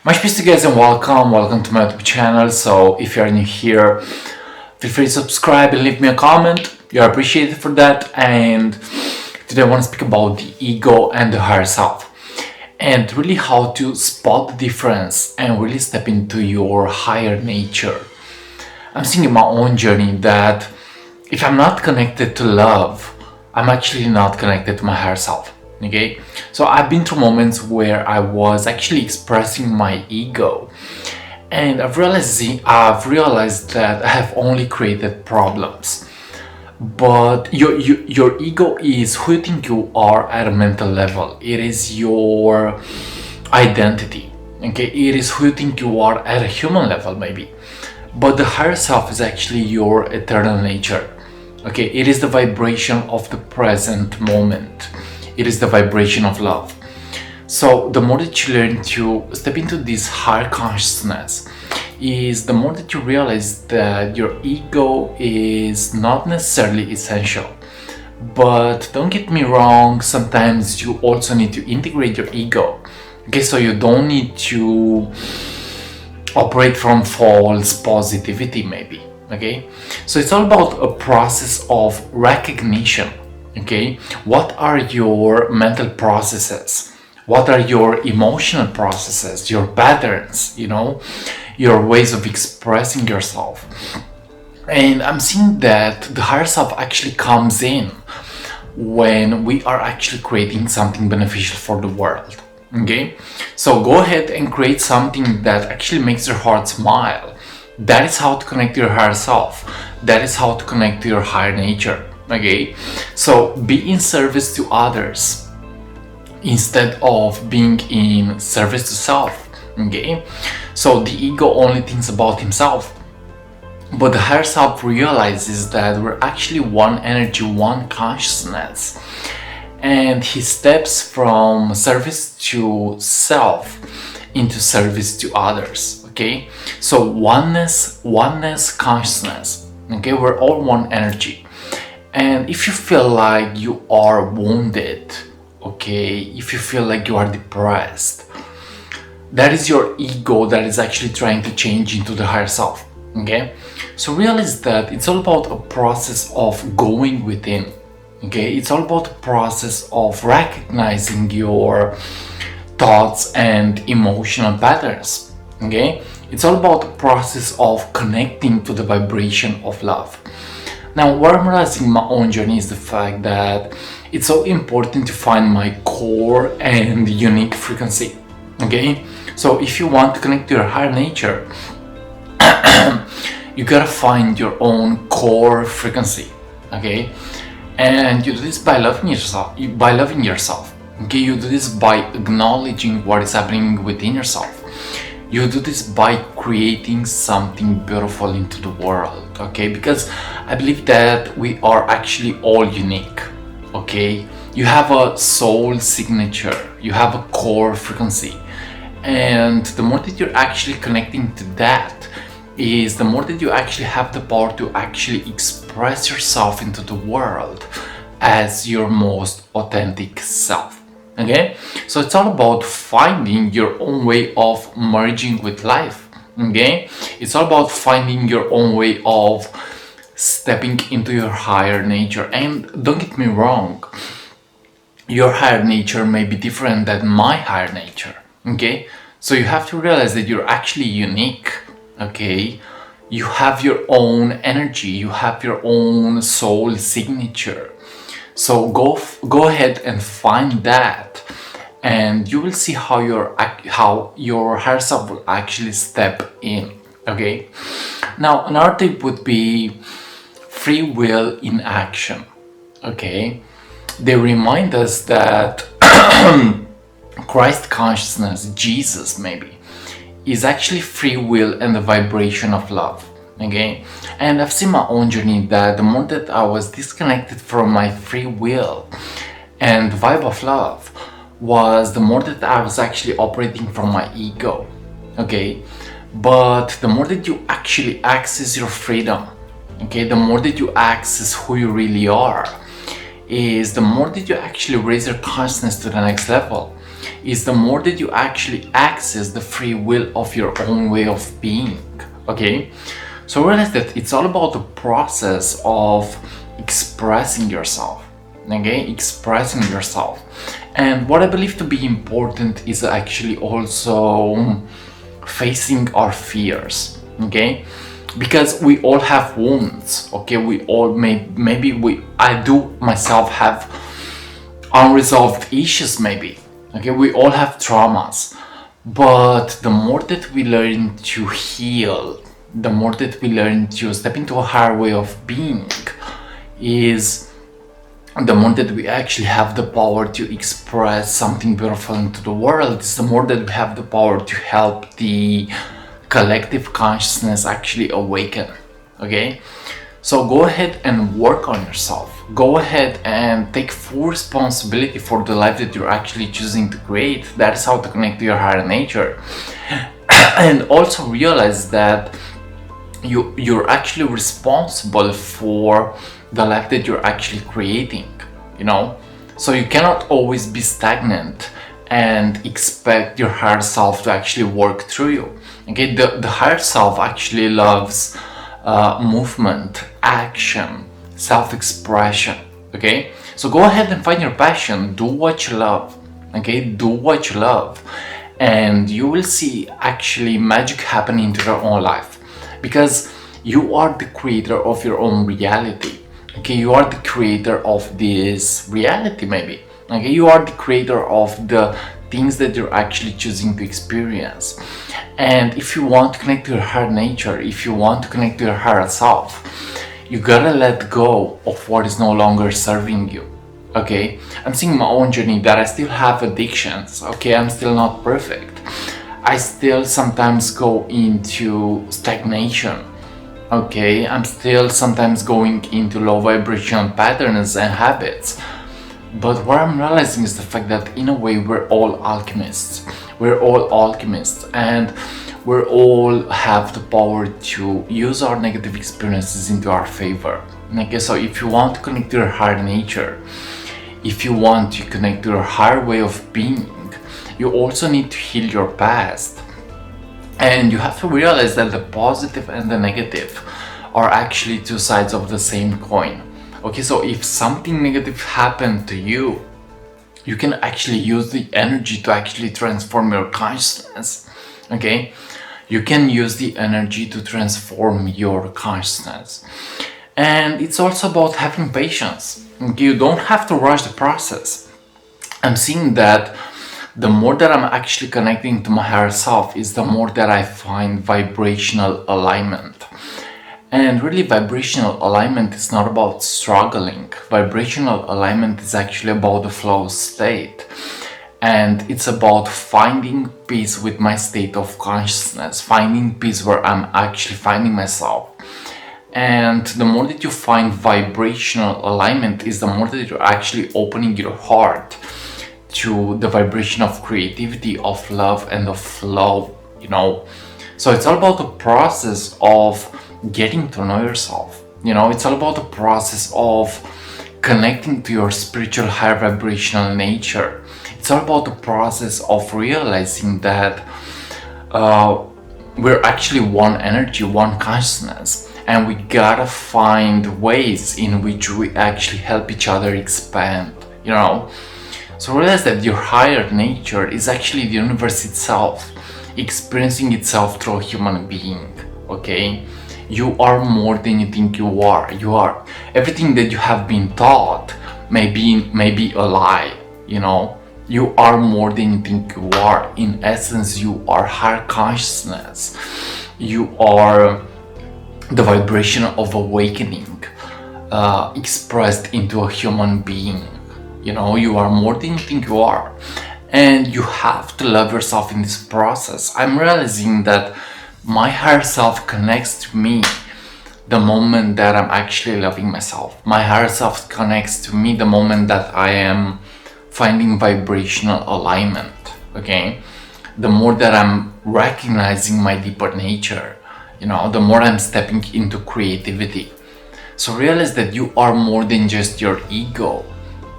Much peace to you guys and welcome to my YouTube channel. So if you're new here, feel free to subscribe and leave me a comment. You're appreciated for that. And today I want to speak about the ego and the higher self, and really how to spot the difference and really step into your higher nature. I'm seeing in my own journey that if I'm not connected to love, I'm actually not connected to my higher self. Okay, so I've been through moments where I was actually expressing my ego, and I've realized that I have only created problems. But your ego is who you think you are at a mental level. It is your identity. Okay, it is who you think you are at a human level, maybe. But the higher self is actually your eternal nature. Okay, it is the vibration of the present moment. It is the vibration of love. So the more that you learn to step into this higher consciousness, is the more that you realize that your ego is not necessarily essential. But don't get me wrong, sometimes you also need to integrate your ego. Okay, so you don't need to operate from false positivity, maybe. Okay, so it's all about a process of recognition. Okay, what are your mental processes? What are your emotional processes, your patterns, your ways of expressing yourself? And I'm seeing that the higher self actually comes in when we are actually creating something beneficial for the world. Okay, so go ahead and create something that actually makes your heart smile. That is how to connect to your higher self. That is how to connect to your higher nature. Okay, so be in service to others instead of being in service to self. Okay, so the ego only thinks about himself, but the higher self realizes that we're actually one energy, one consciousness, and he steps from service to self into service to others. Okay, so oneness consciousness. Okay, we're all one energy. And if you feel like you are wounded, okay, if you feel like you are depressed, that is your ego that is actually trying to change into the higher self. Okay, so realize that it's all about a process of going within. Okay, it's all about a process of recognizing your thoughts and emotional patterns. Okay, it's all about the process of connecting to the vibration of love. Now, what I'm realizing in my own journey is the fact that it's so important to find my core and unique frequency. Okay, so if you want to connect to your higher nature, you gotta find your own core frequency. Okay, and you do this by loving yourself. Okay, you do this by acknowledging what is happening within yourself. You do this by creating something beautiful into the world. Okay, because I believe that we are actually all unique. Okay, you have a soul signature, you have a core frequency, and the more that you're actually connecting to that, is the more that you actually have the power to actually express yourself into the world as your most authentic self. Okay, so it's all about finding your own way of merging with life. Okay, it's all about finding your own way of stepping into your higher nature. And don't get me wrong, your higher nature may be different than my higher nature. Okay, so you have to realize that you're actually unique. Okay, you have your own energy, you have your own soul signature. So go ahead and find that, and you will see how your higher self will actually step in. Okay, now another tip would be free will in action. Okay, they remind us that Christ consciousness, Jesus maybe, is actually free will and the vibration of love. Okay, and I've seen my own journey that the more that I was disconnected from my free will and vibe of love, was the more that I was actually operating from my ego. Okay, but the more that you actually access your freedom, okay, the more that you access who you really are, is the more that you actually raise your consciousness to the next level. is the more that you actually access the free will of your own way of being. Okay, so realize that it's all about the process of expressing yourself. Okay, expressing yourself. And what I believe to be important is actually also facing our fears. Okay, because we all have wounds. Okay, we all I do myself have unresolved issues, maybe. Okay, we all have traumas, but the more that we learn to heal, the more that we learn to step into a higher way of being, is the more that we actually have the power to express something beautiful into the world. Is the more that we have the power to help the collective consciousness actually awaken. Okay, so go ahead and work on yourself. Go ahead and take full responsibility for the life that you're actually choosing to create. That is how to connect to your higher nature. And also realize that you're actually responsible for the life that you're actually creating, you know? So you cannot always be stagnant and expect your higher self to actually work through you. Okay, the higher self actually loves movement, action, self-expression. Okay, so go ahead and find your passion, do what you love. Okay, do what you love, and you will see actually magic happen into your own life, because you are the creator of your own reality. Okay, you are the creator of this reality, maybe. Okay, you are the creator of the things that you're actually choosing to experience. And if you want to connect to your higher nature, if you want to connect to your higher self, you gotta let go of what is no longer serving you. Okay, I'm seeing my own journey that I still have addictions. Okay, I'm still not perfect. I still sometimes go into stagnation. Okay, I'm still sometimes going into low vibration patterns and habits. But what I'm realizing is the fact that in a way we're all alchemists. We're all alchemists, and we all have the power to use our negative experiences into our favor. Okay, so if you want to connect to your higher nature, if you want to connect to your higher way of being, you also need to heal your past. And you have to realize that the positive and the negative are actually two sides of the same coin. Okay, so if something negative happened to you, you can actually use the energy to actually transform your consciousness. Okay, you can use the energy to transform your consciousness. And it's also about having patience. Okay, you don't have to rush the process. I'm seeing that the more that I'm actually connecting to my higher self is the more that I find vibrational alignment. And really, vibrational alignment is not about struggling. Vibrational alignment is actually about the flow state. And it's about finding peace with my state of consciousness, finding peace where I'm actually finding myself. And the more that you find vibrational alignment is the more that you're actually opening your heart to the vibration of creativity, of love, and of flow, you know. So it's all about the process of getting to know yourself. You know, it's all about the process of connecting to your spiritual higher vibrational nature. It's all about the process of realizing that we're actually one energy, one consciousness, and we gotta find ways in which we actually help each other expand, you know. So realize that your higher nature is actually the universe itself, experiencing itself through a human being. Okay, you are more than you think you are. You are everything that you have been taught may be a lie, you know. You are more than you think you are. In essence, you are higher consciousness. You are the vibration of awakening expressed into a human being. You know, you are more than you think you are. And you have to love yourself in this process. I'm realizing that my higher self connects to me the moment that I'm actually loving myself. My higher self connects to me the moment that I am finding vibrational alignment. Okay, the more that I'm recognizing my deeper nature, you know, the more I'm stepping into creativity. So realize that you are more than just your ego.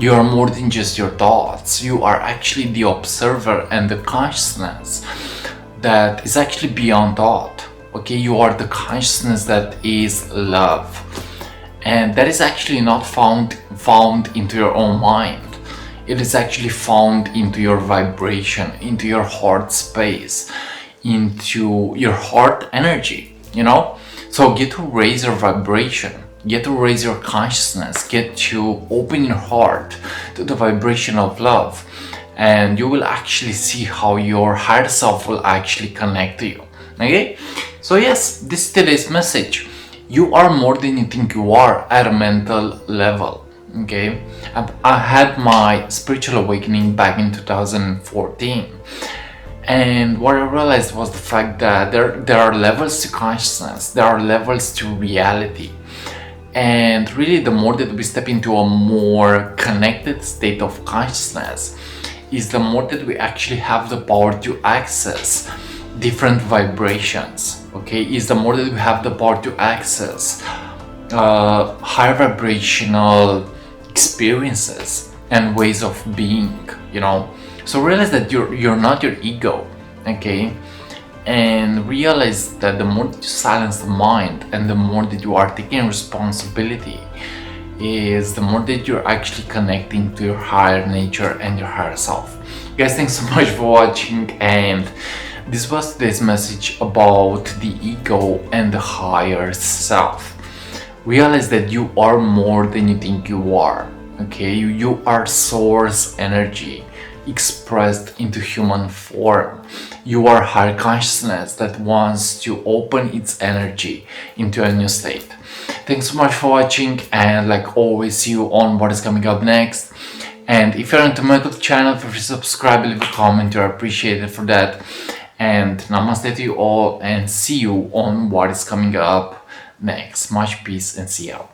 You are more than just your thoughts. You are actually the observer and the consciousness that is actually beyond thought. Okay, you are the consciousness that is love, and that is actually not found into your own mind. It is actually found into your vibration, into your heart space, into your heart energy, so get to raise your vibration, get to raise your consciousness, get to open your heart to the vibration of love, and you will actually see how your higher self will actually connect to you. Okay, so yes, this is today's message. You are more than you think you are at a mental level. Okay, I had my spiritual awakening back in 2014, and what I realized was the fact that there are levels to consciousness, there are levels to reality, and really the more that we step into a more connected state of consciousness is the more that we actually have the power to access different vibrations. Okay, is the more that we have the power to access higher vibrational experiences and ways of being. So realize that you're not your ego. Okay, and realize that the more that you silence the mind and the more that you are taking responsibility is the more that you're actually connecting to your higher nature and your higher self. Guys, thanks so much for watching, and this was today's message about the ego and the higher self. Realize that you are more than you think you are. Okay, you are source energy expressed into human form. You are higher consciousness that wants to open its energy into a new state. Thanks so much for watching, and like always, see you on what is coming up next. And if you're into my YouTube channel, feel free to subscribe, leave a comment, you're appreciated for that. And namaste to you all, and see you on what is coming up next. Much peace and see you.